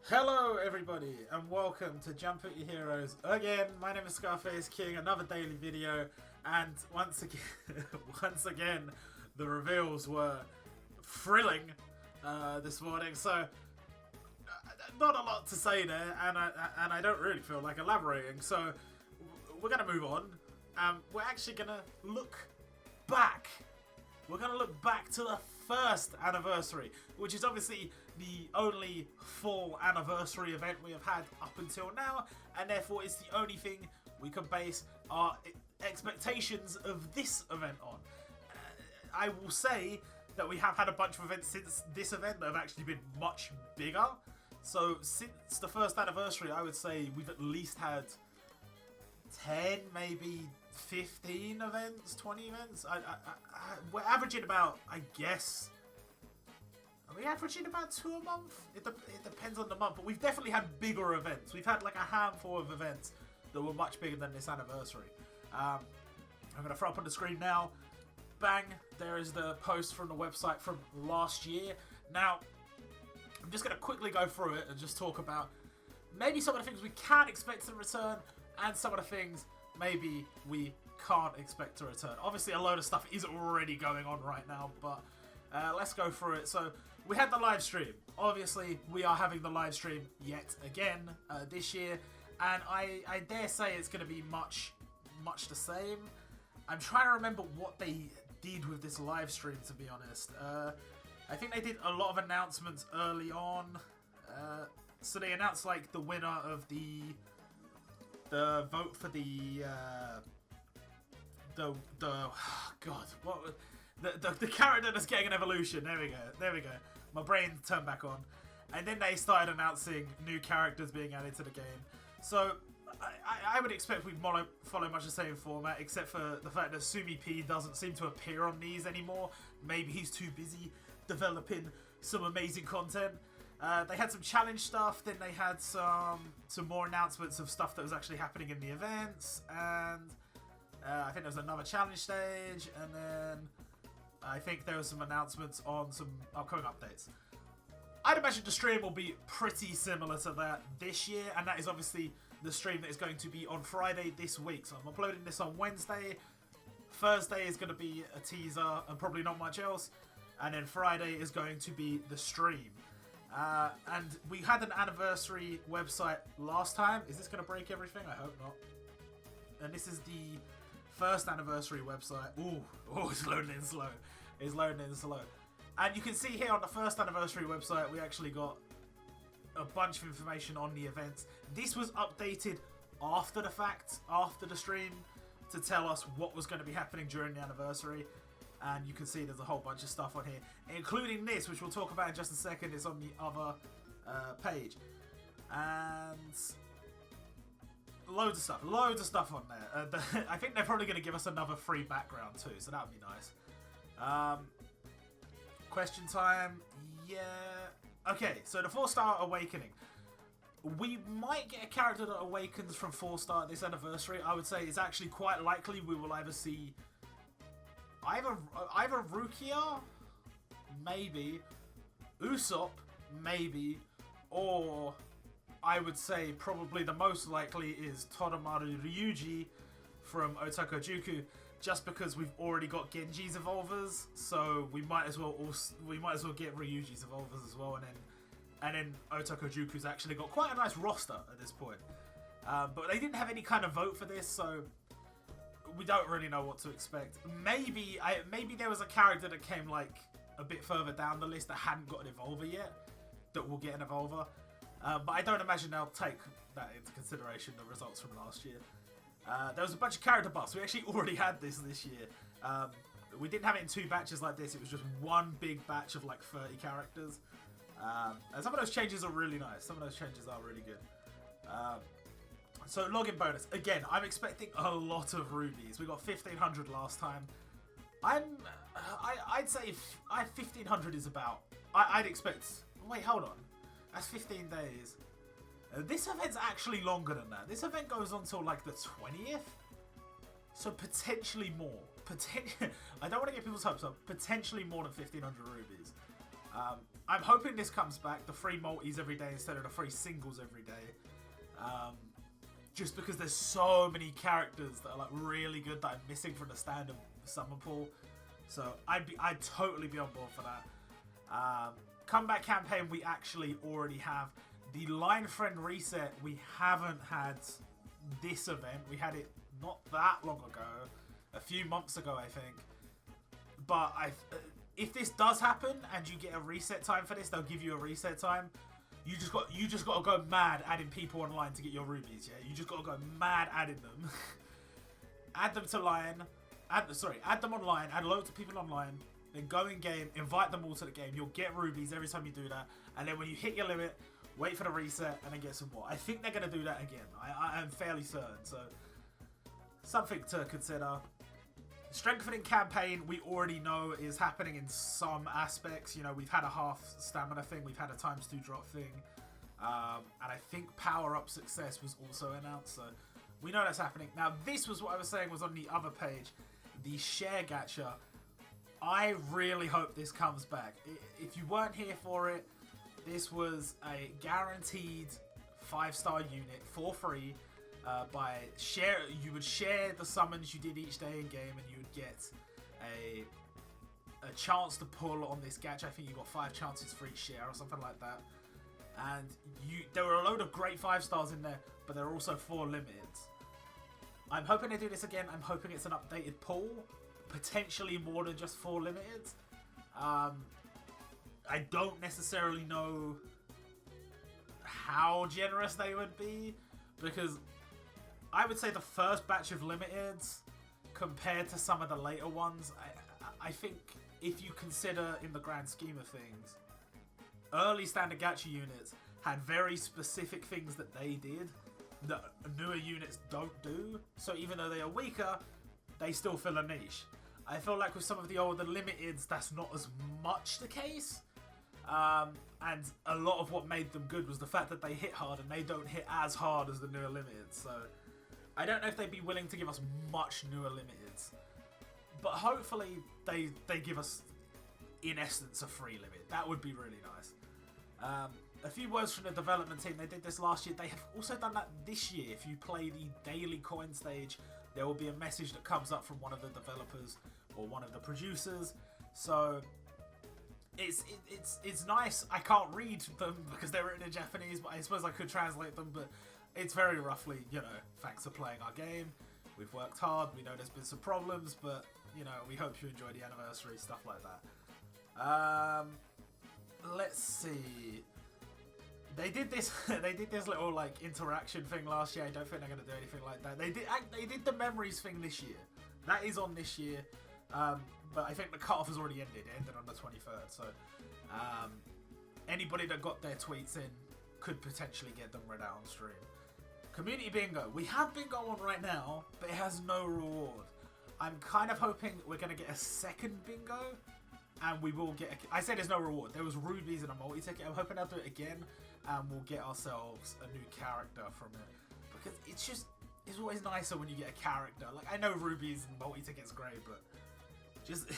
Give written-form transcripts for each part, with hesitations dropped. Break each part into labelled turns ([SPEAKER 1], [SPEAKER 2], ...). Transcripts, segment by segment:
[SPEAKER 1] Hello everybody and welcome to Jumputi Heroes again. My name is Scarface King, another daily video, and once again the reveals were thrilling this morning, so not a lot to say there, and I don't really feel like elaborating, so we're going to move on. We're actually going to look back. We're going to look back to the first anniversary, which is obviously the only full anniversary event we have had up until now, and therefore it's the only thing we can base our expectations of this event on. I will say that we have had a bunch of events since this event that have actually been much bigger. So since the first anniversary, I would say we've at least had 10, maybe 15 events, 20 events. We're averaging about, I guess, are we averaging about 2 a month? It depends on the month, but we've definitely had bigger events. We've had like a handful of events that were much bigger than this anniversary. I'm going to throw up on the screen now. Bang, there is the post from the website from last year. Now, I'm just going to quickly go through it and just talk about maybe some of the things we can expect to return and some of the things maybe we can't expect to return. Obviously, a load of stuff is already going on right now, but let's go through it. So, we had the live stream. Obviously, we are having the live stream yet again this year, and I dare say it's going to be much the same. I'm trying to remember what they did with this live stream, to be honest. I think they did a lot of announcements early on. So they announced like the winner of the vote for the character that's getting an evolution. There we go. My brain turned back on, and then they started announcing new characters being added to the game. So I would expect we'd follow much the same format, except for the fact that Sumi P doesn't seem to appear on these anymore. Maybe he's too busy developing some amazing content. They had some challenge stuff, then they had some more announcements of stuff that was actually happening in the events, and I think there was another challenge stage, and then I think there was some announcements on some upcoming updates. I'd imagine the stream will be pretty similar to that this year, and that is obviously the stream that is going to be on Friday this week. So I'm uploading this on Wednesday. Thursday is going to be a teaser and probably not much else, and then Friday is going to be the stream. And we had an anniversary website last time. Is this going to break everything? I hope not. And this is the first anniversary website. Ooh, it's loading in slow. It's loading in slow. And you can see here on the first anniversary website, we actually got a bunch of information on the events. This was updated after the fact, after the stream, to tell us what was going to be happening during the anniversary. And you can see there's a whole bunch of stuff on here, including this, which we'll talk about in just a second. It's on the other page. And loads of stuff on there. I think they're probably going to give us another free background too, so that would be nice. Question time, yeah. Okay, so the 4-star awakening. We might get a character that awakens from 4-star at this anniversary. I would say it's actually quite likely we will either see either Rukia, maybe, Usopp, maybe, or I would say probably the most likely is Toromaru Ryuji from Otoko Juku, just because we've already got Genji's evolvers, so we might as well get Ryuji's evolvers as well, and then Otoko Juku's actually got quite a nice roster at this point. But they didn't have any kind of vote for this, so we don't really know what to expect. Maybe there was a character that came like a bit further down the list that hadn't got an evolver yet, that will get an evolver. But I don't imagine they'll take that into consideration, the results from last year. There was a bunch of character buffs. We actually already had this year. We didn't have it in 2 batches like this. It was just one big batch of like 30 characters. And some of those changes are really nice. Some of those changes are really good. So login bonus. Again, I'm expecting a lot of rubies. We got 1,500 last time. I'd say 1,500 is about. I'd expect. Wait, hold on. That's 15 days. This event's actually longer than that. This event goes on till like the 20th. So potentially more. I don't want to get people's hopes up. Potentially more than 1,500 rubies. I'm hoping this comes back, the free multis every day instead of the free singles every day. Just because there's so many characters that are like really good that I'm missing from the standard summer pool. So I'd totally be on board for that. Comeback campaign we actually already have. The line friend reset, we haven't had this event. We had it not that long ago, a few months ago I think. But if this does happen and you get a reset time for this, they'll give you a reset time. You just got to go mad adding people online to get your rubies. Yeah, you just got to go mad adding them. Add them to line. Add them online. Add loads of people online. Then go in game. Invite them all to the game. You'll get rubies every time you do that. And then when you hit your limit, wait for the reset and then get some more. I think they're gonna do that again. I am fairly certain. So something to consider. Strengthening campaign, we already know is happening in some aspects. You know, we've had a half stamina thing, we've had a ×2 drop thing, and I think power up success was also announced, so we know that's happening. Now, this was what I was saying was on the other page, the share gacha. I really hope this comes back. If you weren't here for it, this was a guaranteed 5-star unit for free. You would share the summons you did each day in game, and you would get a chance to pull on this gacha. I think you got 5 chances for each share or something like that. And there were a load of great 5-stars in there, but there are also 4 limiteds. I'm hoping they do this again. I'm hoping it's an updated pool, potentially more than just 4 limiteds. I don't necessarily know how generous they would be, because I would say the first batch of limiteds compared to some of the later ones, I think if you consider in the grand scheme of things, early standard gacha units had very specific things that they did that newer units don't do. So even though they are weaker, they still fill a niche. I feel like with some of the older limiteds, that's not as much the case. And a lot of what made them good was the fact that they hit hard, and they don't hit as hard as the newer limiteds. So I don't know if they'd be willing to give us much newer limiteds, but hopefully they give us, in essence, a free limit. That would be really nice. A few words from the development team. They did this last year. They have also done that this year. If you play the daily coin stage, there will be a message that comes up from one of the developers or one of the producers. So it's nice. I can't read them because they're written in Japanese, but I suppose I could translate them. But it's very roughly, you know, thanks for playing our game. We've worked hard. We know there's been some problems, but you know, we hope you enjoy the anniversary, stuff like that. Let's see. They did this. They did this little like interaction thing last year. I don't think they're gonna do anything like that. They did the memories thing this year. That is on this year. But I think the cutoff has already ended. It ended on the 23rd. So anybody that got their tweets in could potentially get them read out on stream. Community bingo. We have bingo on right now, but it has no reward. I'm kind of hoping we're gonna get a second bingo, and we will get. I said there's no reward. There was rubies and a multi-ticket. I'm hoping they'll do it again, and we'll get ourselves a new character from it, because it's always nicer when you get a character. Like, I know rubies and multi-tickets great, but just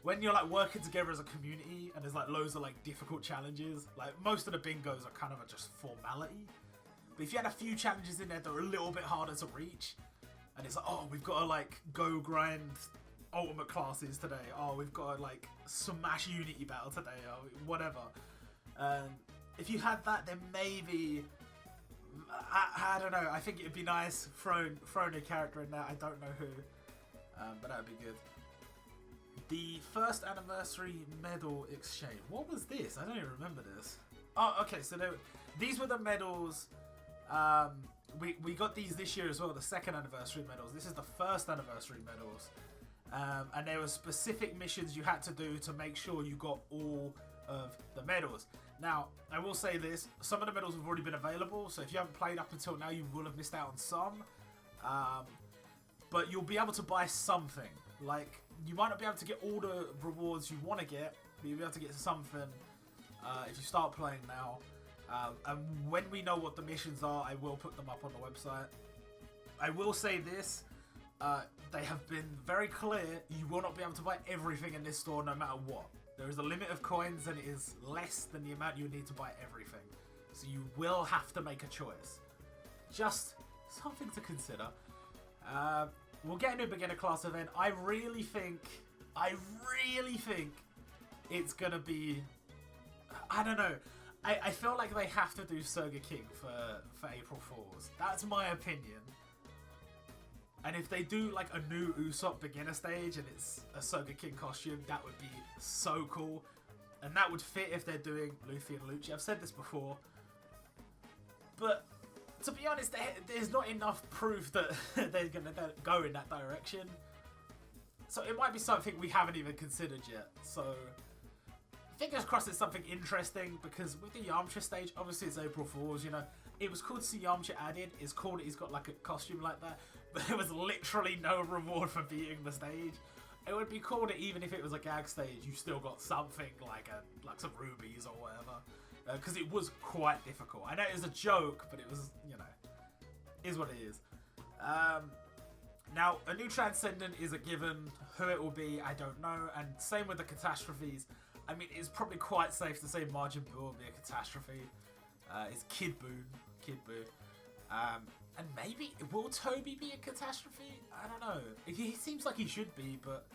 [SPEAKER 1] when you're like working together as a community and there's like loads of like difficult challenges, like most of the bingos are kind of just formality. But if you had a few challenges in there that are a little bit harder to reach, and it's like, oh, we've got to like go grind ultimate classes today. Oh, we've got to like smash Unity battle today, or whatever. If you had that, then maybe I don't know. I think it'd be nice throwing a character in there. I don't know who, but that'd be good. The first anniversary medal exchange. What was this? I don't even remember this. Oh, okay. So these were the medals. We got these this year as well. The second anniversary medals. This is the first anniversary medals. And there were specific missions you had to do to make sure you got all of the medals. Now, I will say this. Some of the medals have already been available. So if you haven't played up until now, you will have missed out on some. But you'll be able to buy something. Like, you might not be able to get all the rewards you want to get, but you'll be able to get something if you start playing now. And when we know what the missions are, I will put them up on the website. I will say this. They have been very clear. You will not be able to buy everything in this store no matter what. There is a limit of coins, and it is less than the amount you need to buy everything. So you will have to make a choice. Just something to consider. We'll get a new beginner class event. I really think it's gonna be, I don't know. I feel like they have to do Soga King for April Fools. That's my opinion. And if they do like a new Usopp beginner stage and it's a Soga King costume, that would be so cool. And that would fit if they're doing Luffy and Lucci. I've said this before. But to be honest, there's not enough proof that they're going to go in that direction. So it might be something we haven't even considered yet. So fingers crossed it's something interesting, because with the Yamcha stage, obviously it's April Fools, you know. It was cool to see Yamcha added. It's cool that he's got like a costume like that. But there was literally no reward for beating the stage. It would be cool that even if it was a gag stage, you still got something like some rubies or whatever. Because it was quite difficult. I know it was a joke, but it was, you know, is what it is. Now, a new Transcendent is a given. Who it will be, I don't know. And same with the catastrophes. I mean, it's probably quite safe to say Majin Buu will be a catastrophe. It's Kid Buu. And maybe, will Toby be a catastrophe? I don't know. He seems like he should be, but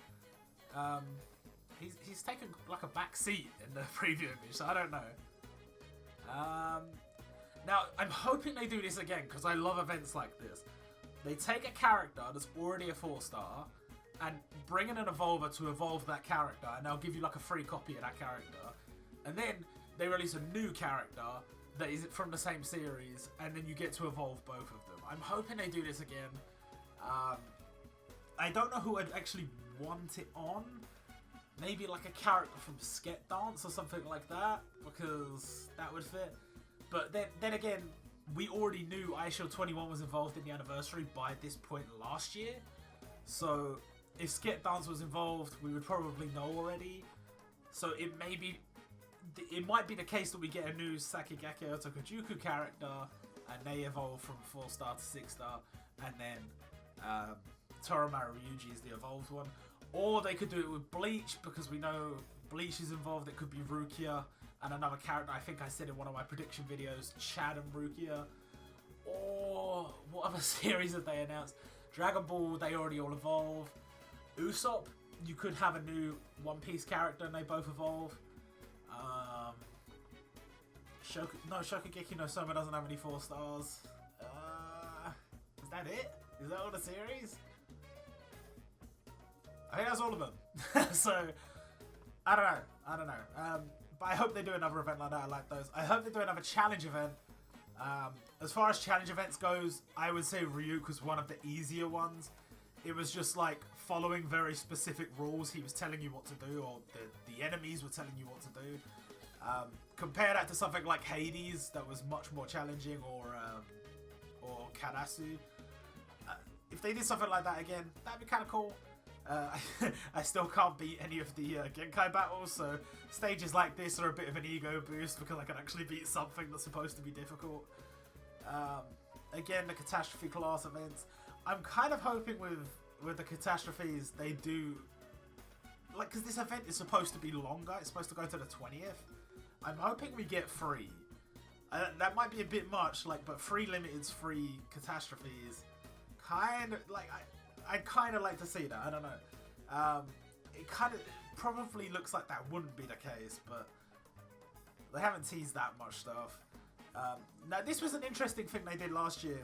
[SPEAKER 1] he's taken like a back seat in the preview image, so I don't know. Now, I'm hoping they do this again, because I love events like this. They take a character that's already a 4-star and bring in an evolver to evolve that character, and they'll give you like a free copy of that character. And then they release a new character that is from the same series, and then you get to evolve both of them. I'm hoping they do this again. I don't know who I'd actually want it on. Maybe like a character from Sket Dance or something like that, because that would fit. But then again, we already knew iShield 21 was involved in the anniversary by this point last year. So if Sket Dance was involved, we would probably know already. So it might be the case that we get a new Sakigake Otokojuku character, and they evolve from 4-star to 6-star, and then Toromaru Ryuji is the evolved one. Or they could do it with Bleach, because we know Bleach is involved. It could be Rukia and another character. I think I said in one of my prediction videos, Chad and Rukia. Or what other series have they announced? Dragon Ball, they already all evolve. Usopp, you could have a new One Piece character and they both evolve. Shokugeki no Soma doesn't have any 4-stars. Is that it? Is that all the series? I think that's all of them. So, I don't know. But I hope they do another event like that. I like those. I hope they do another challenge event. As far as challenge events goes, I would say Ryuk was one of the easier ones. It was just like following very specific rules. He was telling you what to do, or the enemies were telling you what to do. Compare that to something like Hades, that was much more challenging, or Karasu. If they did something like that again, that'd be kind of cool. I still can't beat any of the Genkai battles, so stages like this are a bit of an ego boost because I can actually beat something that's supposed to be difficult. Again, the catastrophe class events. I'm kind of hoping with the catastrophes they do, like, because this event is supposed to be longer. It's supposed to go to the 20th. I'm hoping we get 3. That might be a bit much, like, but 3 limiteds, 3 catastrophes. Kind of like I'd kind of like to see that. I don't know. It kind of probably looks like that wouldn't be the case, but they haven't teased that much stuff. Now, this was an interesting thing they did last year,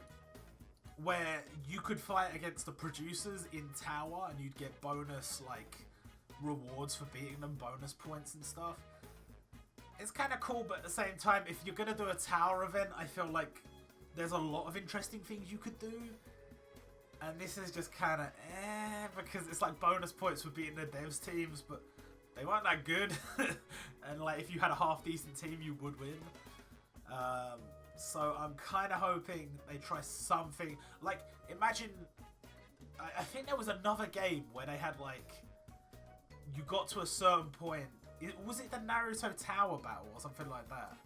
[SPEAKER 1] where you could fight against the producers in Tower, and you'd get bonus like rewards for beating them, bonus points and stuff. It's kind of cool, but at the same time, if you're gonna do a Tower event, I feel like there's a lot of interesting things you could do. And this is just kind of because it's like bonus points for beating the devs teams, but they weren't that good. And like if you had a half decent team, you would win. So I'm kind of hoping they try something. Like, imagine, I think there was another game where they had like, you got to a certain point. Was it the Naruto Tower battle or something like that?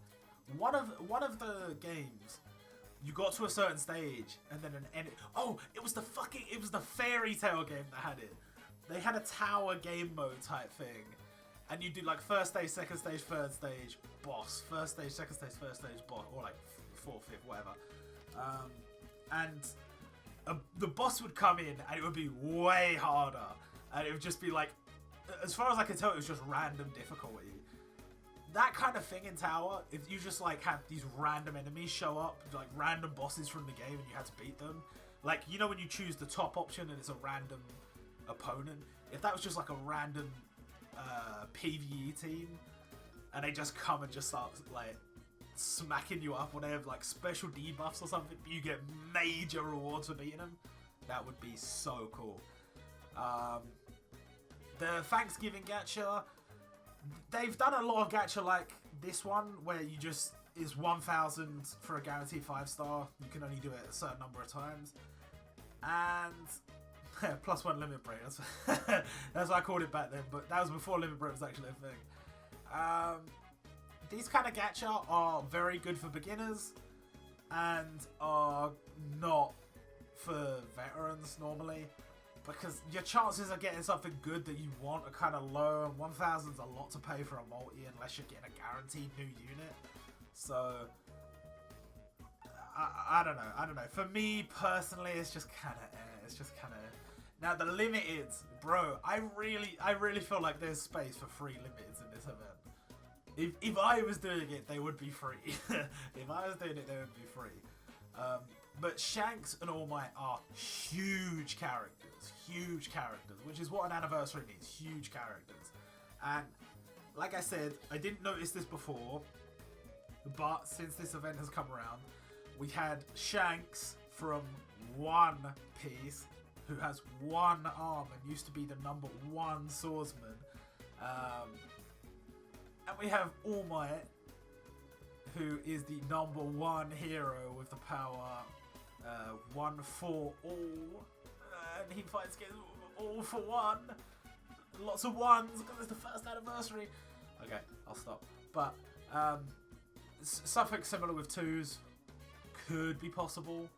[SPEAKER 1] One of the games. You got to a certain stage, and then it was the Fairy Tail game that had it. They had a tower game mode type thing, and you do like first stage, second stage, third stage, boss, first stage, second stage, third stage, boss, or like fourth, fifth, whatever. And the boss would come in and it would be way harder, and it would just be like, as far as I can tell, it was just random difficulty. That kind of thing in Tower, if you just like had these random enemies show up, like random bosses from the game, and you had to beat them, like, you know when you choose the top option and it's a random opponent, if that was just like a random PvE team, and they just come and just start like smacking you up, or they have like special debuffs or something, you get major rewards for beating them, that would be so cool. The Thanksgiving gacha, they've done a lot of gacha like this one, where you just, is 1,000 for a guaranteed 5-star. You can only do it a certain number of times. And +1 limit break. That's what I called it back then, but that was before limit break was actually a thing. These kind of gacha are very good for beginners and are not for veterans normally, because your chances of getting something good that you want are kind of low, and 1,000's a lot to pay for a multi unless you're getting a guaranteed new unit. So I don't know. For me personally, it's just kind of Now the limiteds, bro, I really feel like there's space for free limiteds in this event. If I was doing it, they would be free. If I was doing it, they would be free. But Shanks and All Might are huge characters, which is what an anniversary means, huge characters. And like I said, I didn't notice this before, but since this event has come around, we had Shanks from One Piece, who has one arm and used to be the #1 swordsman. And we have All Might, who is the #1 hero with the power 1 for all, and he fights against all for one. Lots of ones because it's the first anniversary. Okay, I'll stop. But something similar with twos could be possible.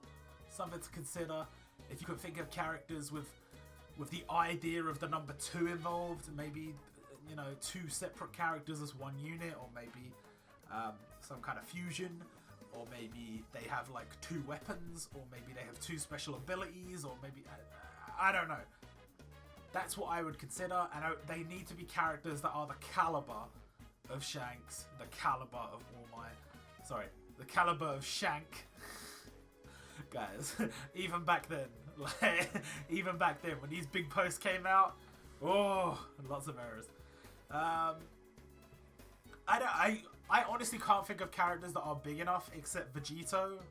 [SPEAKER 1] Something to consider. If you could think of characters with the idea of the #2 involved, maybe, you know, 2 separate characters as one unit, or maybe some kind of fusion, or maybe they have like 2 weapons, or maybe they have 2 special abilities, or maybe I don't know. That's what I would consider, and they need to be characters that are the caliber of Shanks, the caliber of All Might. Sorry, the caliber of Shank. Guys, even back then, when these big posts came out, oh, lots of errors. I honestly can't think of characters that are big enough except Vegito.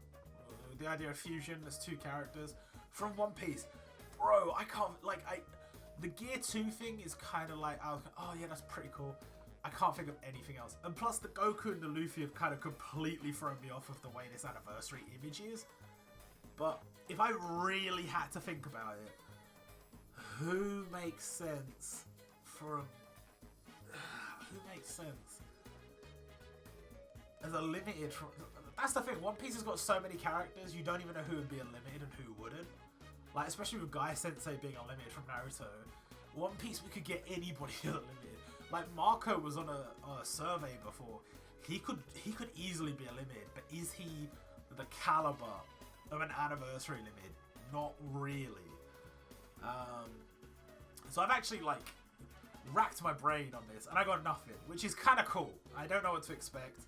[SPEAKER 1] The idea of fusion, there's 2 characters from One Piece. Bro, I can't, like, the Gear 2 thing is kind of like, oh yeah, that's pretty cool. I can't think of anything else. And plus the Goku and the Luffy have kind of completely thrown me off of the way this anniversary image is. But if I really had to think about it, who makes sense for who makes sense as a limited? That's the thing. One Piece has got so many characters, you don't even know who would be a limited and who wouldn't. Like, especially with Guy Sensei being unlimited from Naruto, One Piece we could get anybody unlimited. Like Marco was on a survey before. He could easily be a limited, but is he the caliber of an anniversary limit? Not really. So I've actually like racked my brain on this, and I got nothing, which is kind of cool. I don't know what to expect.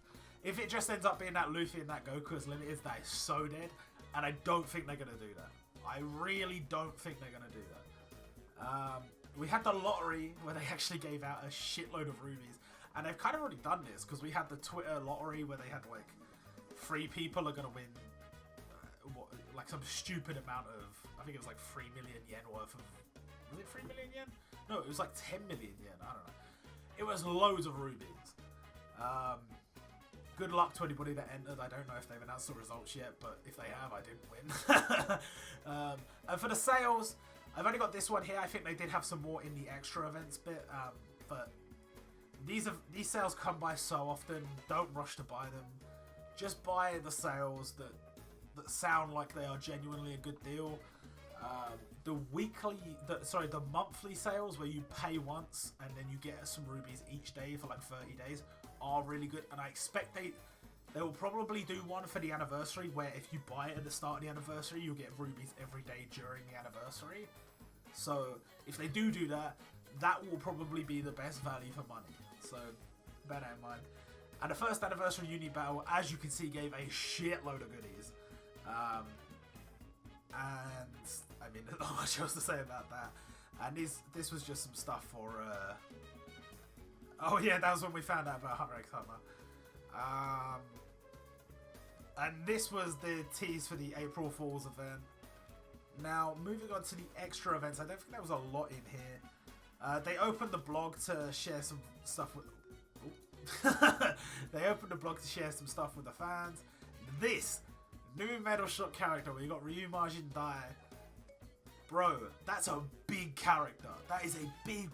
[SPEAKER 1] If it just ends up being that Luffy and that Goku as limited, that is so dead, and I don't think they're gonna do that. I really don't think they're gonna do that. We had the lottery where they actually gave out a shitload of rubies, and they've kind of already done this because we had the Twitter lottery where they had like 3 people are gonna win like some stupid amount of, I think it was like 3 million yen worth of, was it 3 million yen? No, it was like 10 million yen, I don't know. It was loads of rubies. Good luck to anybody that entered. I don't know if they've announced the results yet, but if they have, I didn't win. And for the sales, I've only got this one here. I think they did have some more in the extra events bit, but these sales come by so often. Don't rush to buy them. Just buy the sales that sound like they are genuinely a good deal. the the monthly sales where you pay once and then you get some rubies each day for like 30 days are really good, and I expect they will probably do one for the anniversary where if you buy it at the start of the anniversary, you'll get rubies every day during the anniversary. So if they do that, that will probably be the best value for money. So bear that in mind. And the first anniversary uni battle, as you can see, gave a shitload of goodies. And I mean, there's not much else to say about that. And this was just some stuff for. Oh yeah, that was when we found out about Hunter x Hunter. And this was the tease for the April Fools event. Now, moving on to the extra events, I don't think there was a lot in here. They opened the blog to share some stuff with. They opened the blog to share some stuff with the fans. This new Metal Shock character where you got Ryu Majin Dai. Bro, that's a big character. That is a big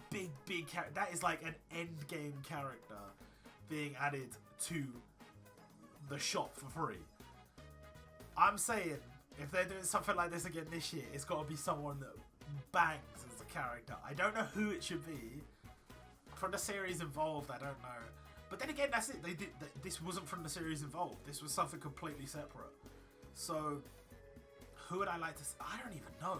[SPEAKER 1] character. That is like an end game character being added to the shop for free. I'm saying, if they're doing something like this again this year, it's got to be someone that bangs as a character. I don't know who it should be. From the series involved, I don't know. But then again, that's it. This wasn't from the series involved. This was something completely separate. So, who would I like to? I don't even know.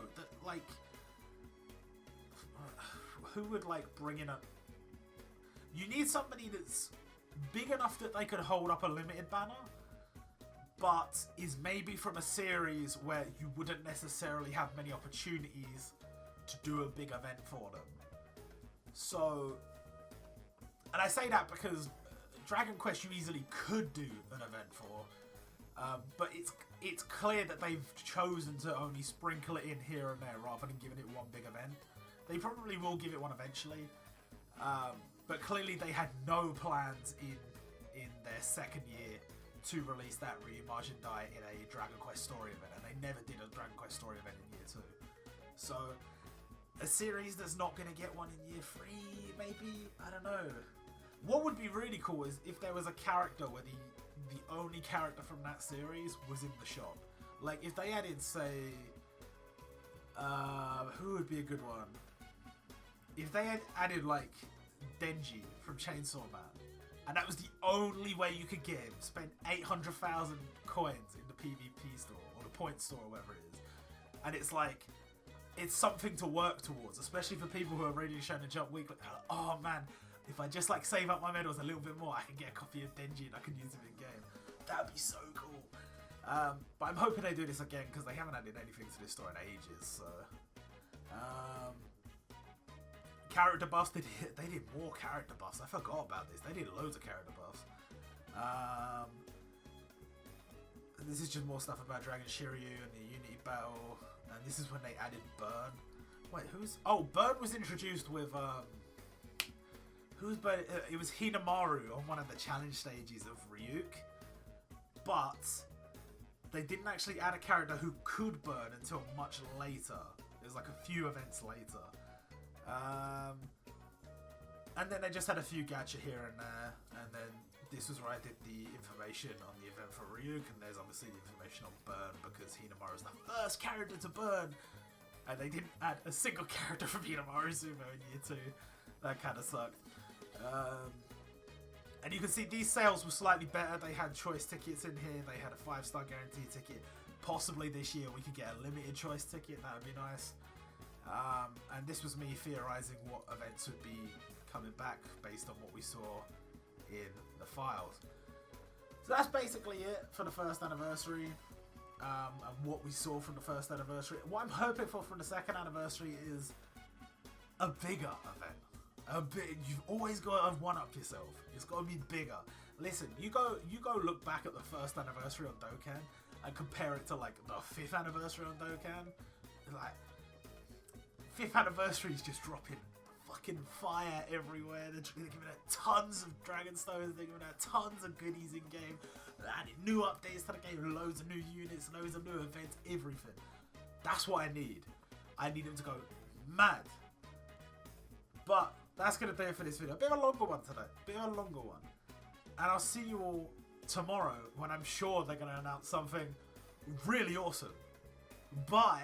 [SPEAKER 1] Who would bring in a? You need somebody that's big enough that they could hold up a limited banner, but is maybe from a series where you wouldn't necessarily have many opportunities to do a big event for them. So, and I say that because Dragon Quest you easily could do an event for, but it's clear that they've chosen to only sprinkle it in here and there rather than giving it one big event. They probably will give it one eventually, but clearly they had no plans in their second year to release that Ryu Majin Dai in a Dragon Quest story event, and they never did a Dragon Quest story event in year 2. So, a series that's not going to get one in year 3, maybe? I don't know. What would be really cool is if there was a character where the only character from that series was in the shop. Like, if they added, say... who would be a good one? If they had added, like, Denji from Chainsaw Man, and that was the only way you could get him, spend 800,000 coins in the PvP store, or the point store, or whatever it is. And it's like, it's something to work towards, especially for people who are really trying to jump weekly. Oh man, if I just save up my medals a little bit more, I can get a copy of Denji and I can use him in game. That would be so cool. But I'm hoping they do this again because they haven't added anything to this store in ages. So, character buffs, they did more character buffs. I forgot about this. They did loads of character buffs. This is just more stuff about Dragon Shiryu and the Unity battle. And this is when they added Burn. Wait, who's... Oh, Burn was introduced with... Who's Burn? It was Hinamaru on one of the challenge stages of Ryuk. But they didn't actually add a character who could burn until much later. It was like a few events later. And then they just had a few gacha here and there. And then this was where I did the information on the event for Ryuk. And there's obviously the information on Burn because Hinamaru is the first character to burn. And they didn't add a single character from Hinamaru Sumo in year 2. That kind of sucked. And you can see these sales were slightly better. They had choice tickets in here. They had a 5-star guarantee ticket. Possibly this year we could get a limited choice ticket. That would be nice. And this was me theorizing what events would be coming back based on what we saw in the files. So that's basically it for the first anniversary. And what we saw from the first anniversary. What I'm hoping for from the second anniversary is a bigger event. You've always got to one-up yourself. It's got to be bigger. Listen, you go look back at the first anniversary on Dokkan and compare it to the 5th anniversary on Dokkan. Like, 5th anniversary is just dropping fucking fire everywhere. They're giving out tons of Dragon Stones. They're giving out tons of goodies in game. They're adding new updates to the game. Loads of new units. Loads of new events. Everything. That's what I need. I need them to go mad. But that's going to do it for this video. A bit of a longer one today. And I'll see you all tomorrow when I'm sure they're going to announce something really awesome. Bye.